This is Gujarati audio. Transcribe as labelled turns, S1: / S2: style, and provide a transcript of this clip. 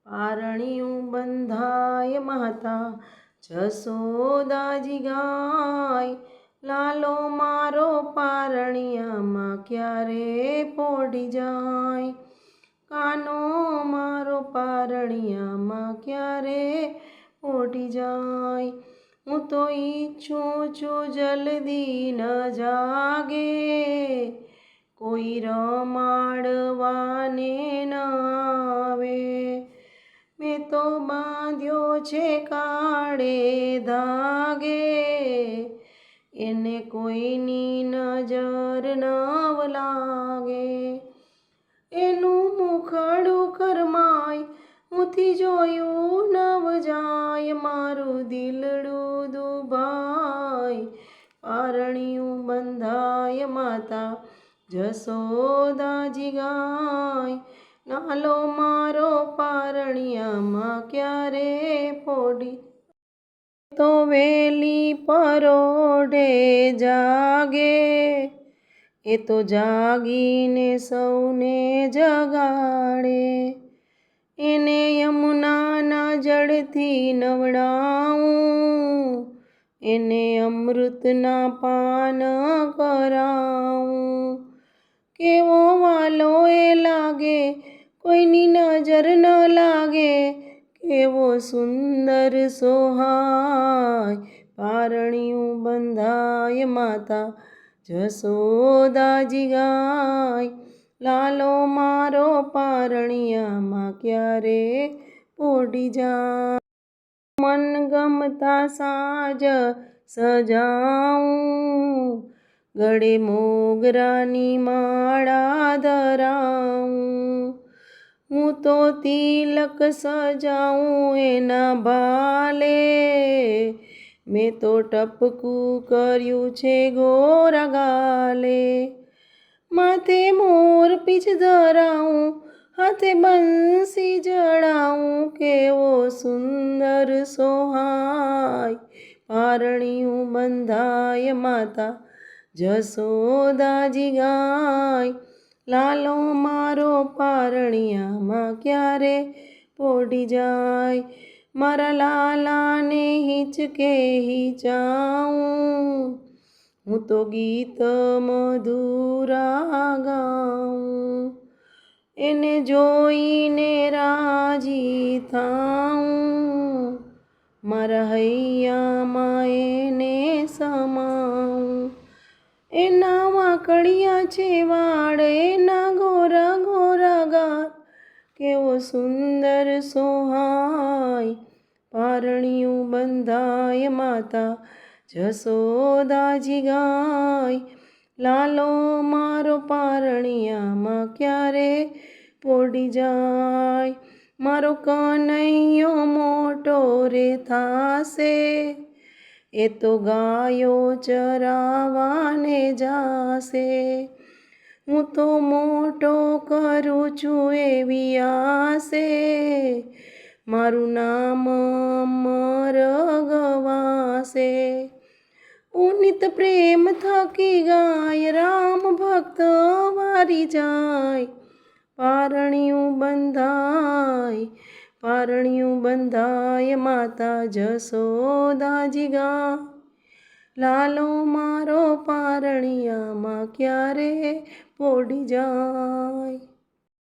S1: પારણિયું બંધાય માતા જસોદાજી ગાય, લાલો મારો પારણિયામાં ક્યારે પોઢી જાય, કાનો મારો પારણિયામાં ક્યારે પોઢી જાય। હું તો ઈચ્છું છું જલ્દી ન જાગે, કોઈ રમાડવાને ન આવે। મેં તો બાંધ્યો છે કાળે ધાગે, એને કોઈની નજર ન લાગે। એનું મુખડું કરમાય હુંથી જોયું નવ જાય, મારું દિલડું દુભાય પારણિયું બંધાય માતા જસોદાજી ગાય, લાલો મારો પારણિયામાં ક્યારે પોઢી। તો વેલી પરોઢે જાગે, એ તો જાગીને સૌને જગાડે। એને યમુનાના જળથી નવડાવું, એને અમૃતના પાન કરાવું। કેવો વાલો એ લાગે કોઈની નજર ન લાગે, કેવો સુંદર સોહાય પારણિયું બંધાય માતા જસોદાજી ગાય, લાલો મારો પારણિયામાં ક્યારે પોઢી જાય। મનગમતા સાજ સજાવું, ગળે મોગરાની માળા ધરાવું। હું તો તિલક સજાવું એના ભાલે, મેં તો ટપકું કર્યું છે ગોરા ગાલે। માથે મોરપીંછ ધરાવું, હાથે બંસી જડાવું, કેવો સુંદર સોહાય પારણિયું બંધાય માતા જસોદાજી ગાય, લાલો મારો પારણિયામાં ક્યારે પોઢી જાય। મારા લાલાને હિંચકે હિંચાવું, હું તો ગીત મધુરા ગાઉં। એને જોઈને રાજી થાઉં, મારા હૈયામાં એને સમાવું। એના વાંકડિયા છે વાળ, એના ગોરા ગોરા ગાલ, કેવો સુંદર સોહાય પારણિયું બંધાય માતા જસોદાજી ગાય, લાલો મારો પારણિયામાં ક્યારે પોઢી જાય। મારો કનૈયો મોટો રે થાશે, એ તો ગાયો ચરાવાને જાશે। હું તો મોટો કરું છું એવી આશે, મારું નામ અમર ગવાશે। પુનિત પ્રેમ થકી ગાય, રામ ભક્ત વારી જાય, પારણિયું બંધાય માતા જસોદાજી ગાય, લાલો મારો પારણિયામાં ક્યારે પોઢી જાય।